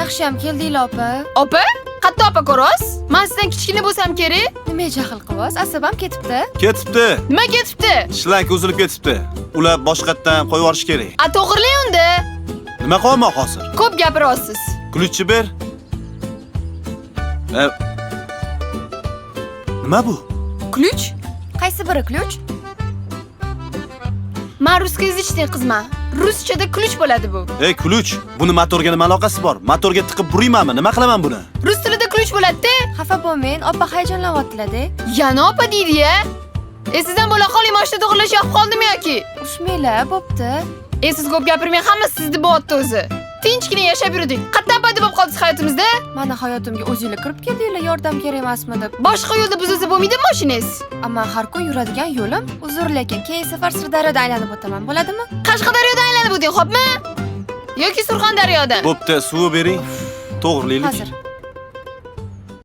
Yaxshiyam keldinglar opa. Opa? Qatta opa ko'rasiz? Men sizdan kichkina bo'lsam kerak. Nima jahl qilyapsiz? Asabam ketibdi. Ketibdi. Nima ketibdi? Shlanka uzilib ketibdi. Ular boshqatdan qo'yib yuborish kerak. A to'g'rilang unda. Nima qilaman hozir? Ko'p gapiryapsiz. Kulutchi ber. Nima bu? Ключ? Qaysi biri ключ? Men ruskoязычный qizman. Ruschada ключ bo'ladi bu. Ey, kulutch, buni motorga nima aloqasi bor? Motorga tiqib buraymanmi? Nima qilaman buni? Rus tilida ключ bo'ladi-da. Xafa bo'lmang, opa hayajonlanyaptilar-da. Yana opa deydi-ya. Sizdan bo'la qoling, mashina to'g'irlash yoqib qoldimi yoki? Ushmanglar, bo'pti. Siz ko'p gapirmang, hammasi sizni bo'tdi o'zi. Tinchgina yashab yurdik. Qatdan paydo bo'lib qoldingiz hayotimizda? Meni hayotimga o'zinglar kirib keldinglar, yordam kerak emasmi deb. Boshqa yo'lda buzilsa bo'lmaydimi mashinangiz? Ammo har kun yuradigan yo'lim uzr, lekin keyin safar Sirdaryoda aylanib o'taman, bo'ladimi? Qashqadaryodan aylanib o'ting, xo'pmi? Yoki Surxondaryodan? Bo'pti, suv bering. To'g'rilaylik. Hozir.